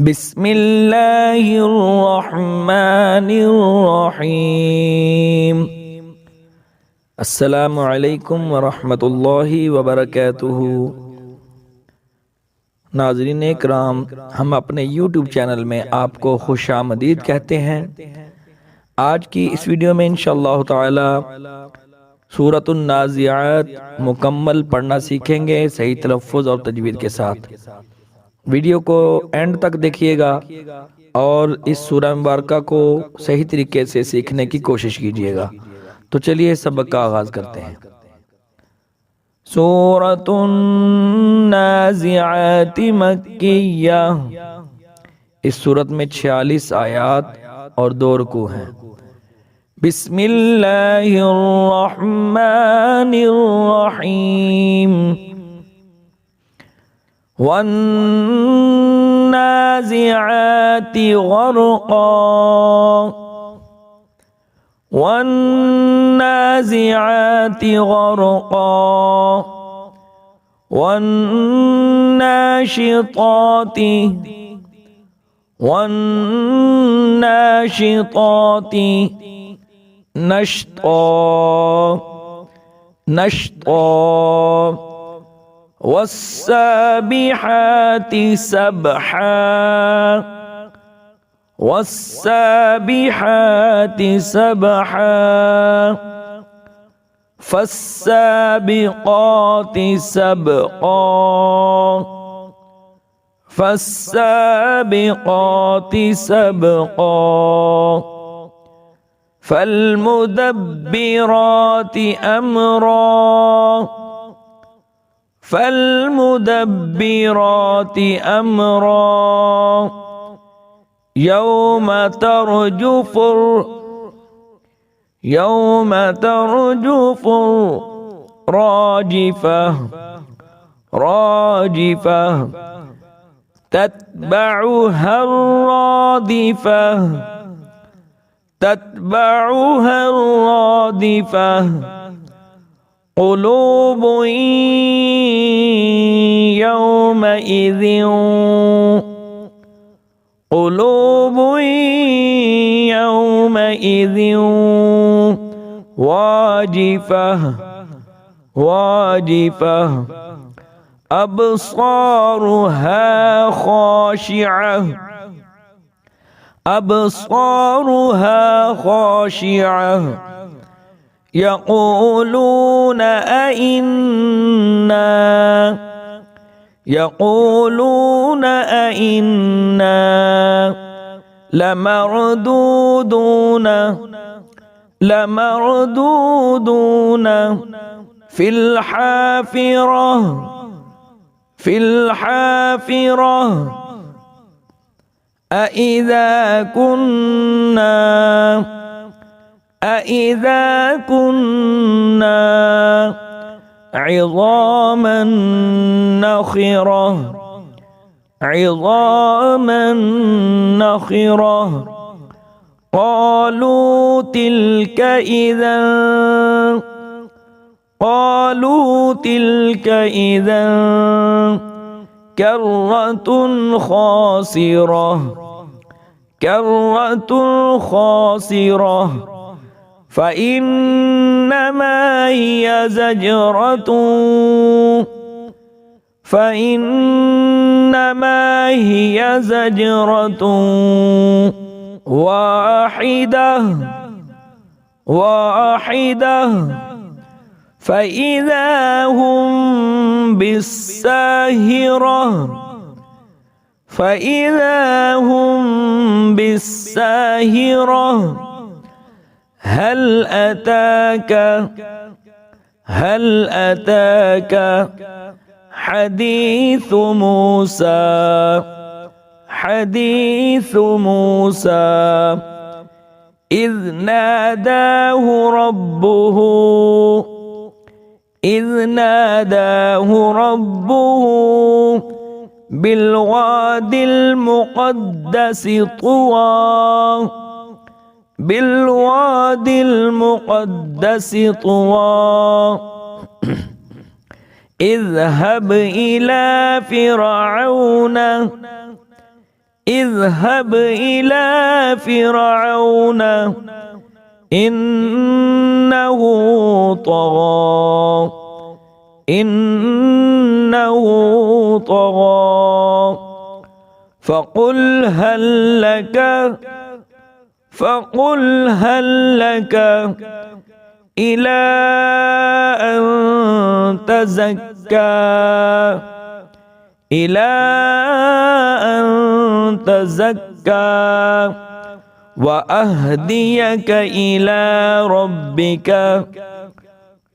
বিসমিল্লাহির রহমানির রহিম। अस्सलामु अलैकुम व रहमतुल्लाहि व बरकातुहू। नाज़रीन इकराम, हम अपने YouTube चैनल में आपको खुशामदीद कहते हैं। आज की इस वीडियो में इंशाअल्लाह ताला सूरतुन नाज़ियात मुकम्मल पढ़ना सीखेंगे सही तलफ़्फ़ुज़ और तजवीद के साथ। वीडियो को एंड तक देखिएगा और इस सूरह मुबारका को सही तरीके से सीखने की कोशिश कीजिएगा। तो चलिए सबक का आगाज करते हैं। सूरतुन नाज़िआत मक्किया। इस सूरत में 46 आयात और 2 रुकू हैं। बिस्मिल्लाहिर्रहमानिर्रहीम। वन्नाज़िआति ग़र्क़ा। वन्नाज़िआति ग़र्क़ा। वन्नाशिताति नश्ता। नश्ता। वस्साबिहाति सबहा। वस्साबिहाति सबहा। फस्साबिक़ाति सबक़ा। फस्साबिक़ाति सबक़ा। फल्मुदब्बिराति अम्रा। फल्मुदब्बिराति अम्रा। यौम तर्जुफुर राजिफह। राजिफह। तत्बअुहा रादिफह। तत्बअुहा रादिफह। क़ुलूबुन यौमइज़िन वाजिफह। वाजिफह। अब्सारुहा खाशिअह। अब्सारुहा खाशिअह। यक़ूलून अइन्ना लमरदूदून फिल हाफ़िरह। फिल हाफ़िरह। अइज़ा कुन्ना इज़ामन नख़िरह। इज़ामन नख़िरह। क़ालू तिल्क इज़न कर्रतुन ख़ासिरह। कर्रतुन ख़ासिरह। फ़इन्नमा हिय ज़जरतुन वाहिदह। फ़इज़ा हुम बिस्साहिरह। फ़इज़ा हुम बिस्साहिरह। हल अताक हदीस मूसा। हदीस मूसा। इज़ नादाहु रब्बुहु बिलवादिल मुक़द्दसि तुवा। बिलवादिल मुक़द्दसि तुवा। इज़हब इला फ़िरऔन اذهب إلى فرعون إنه طغى إنه طغى فقل هل لك إلى أن تزكى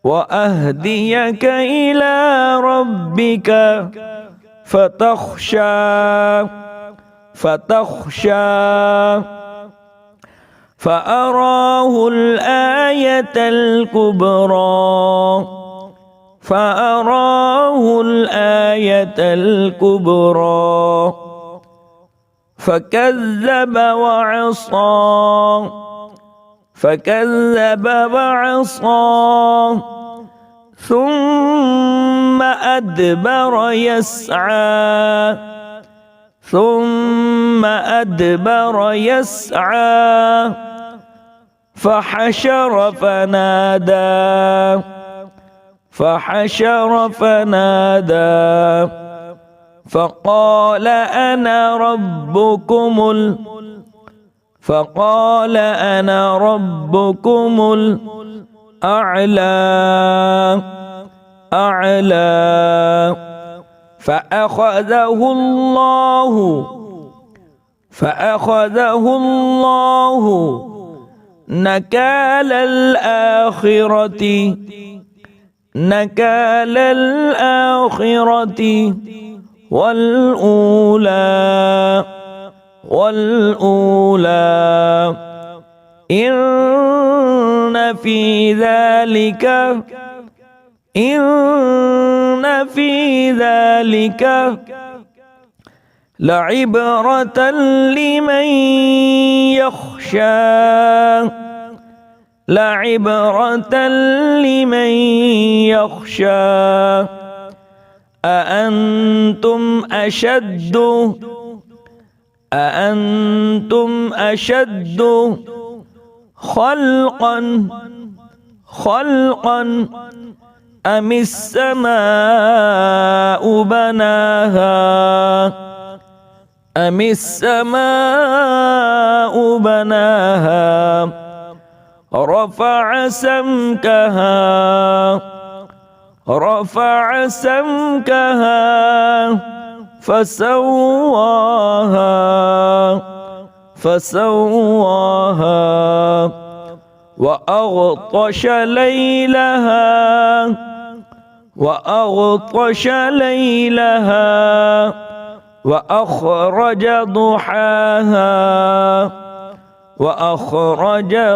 وأهديك إلى ربك فتخشى فأراه الآية الكبرى فكذب وعصى ثم أدبر يسعى فحشر فنادى فقال أنا ربكم الأعلى فأخذه الله نكال الآخرة والأولى إن في ذلك لعبرة لمن يخشى أأنتم أشد خلقا أم السماء بناها رفع سمكها فسواها وأغطش ليلها وأخرج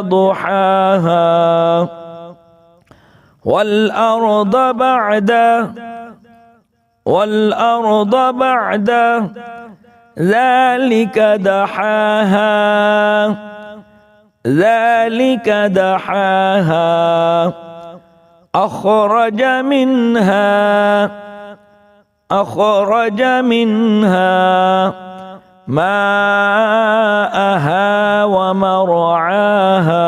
ضحاها والأرض بعد ذلك دحاها أخرج منها ماءها ومرعاها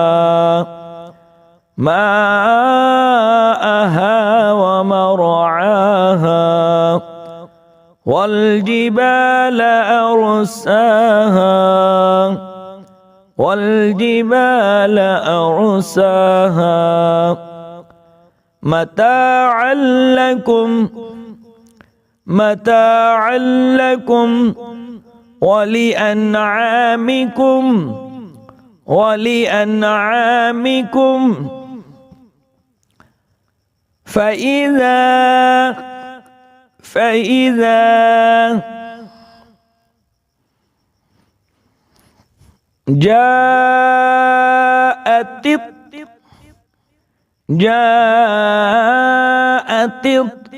والجبال أرساها متاعا لكم ولأنعامكم فإذا جاءت الطامة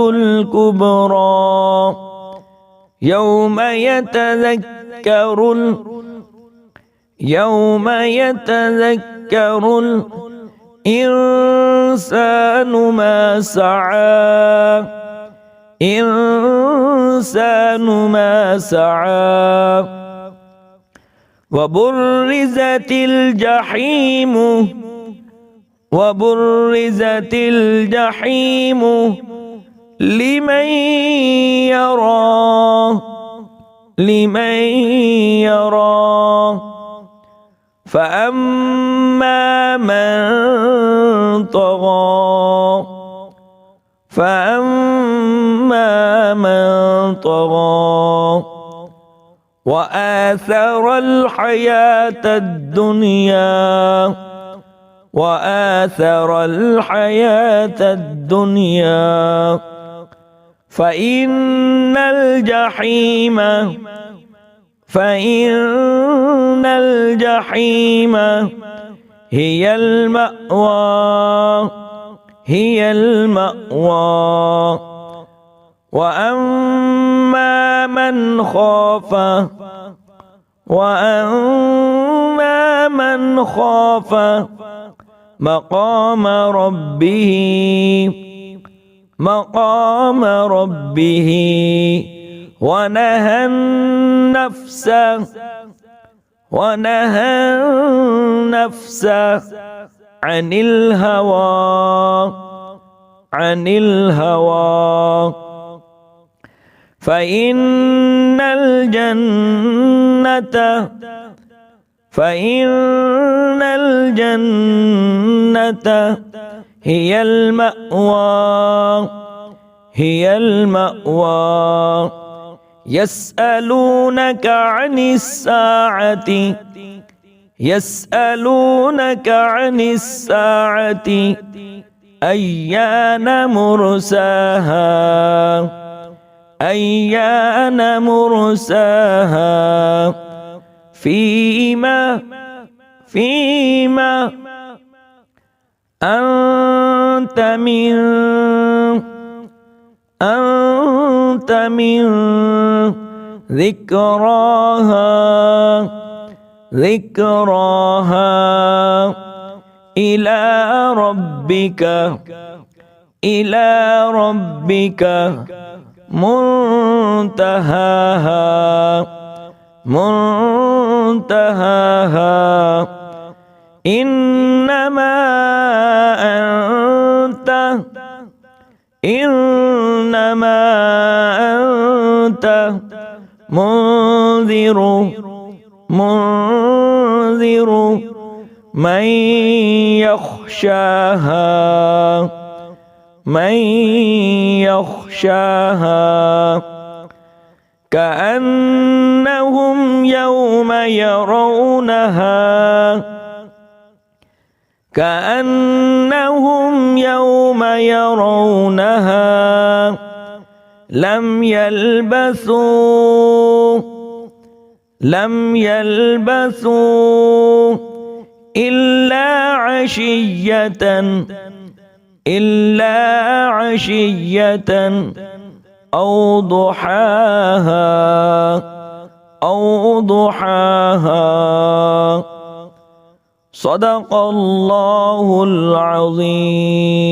الكبرى يوم يتذكر الإنسان ما سعى الإنسان ما سعى وبرزت الجحيم وبرزت الجحيم لمن يرى فأما من طغى وآثر الحياة الدنيا فإن الجحيم هي المأوى وأما من خاف مقام ربه ونهى النفس عن الهوى فإن الجنة هي المأوى يسألونك عن الساعة أيان مرساها فيما أنت من ذكراها إلى ربك منتهاها إنما أنت منذر من يخشاها كأنهم يوم يرونها لم يلبثوا إلا عشية أو ضحاها صدق الله العظيم.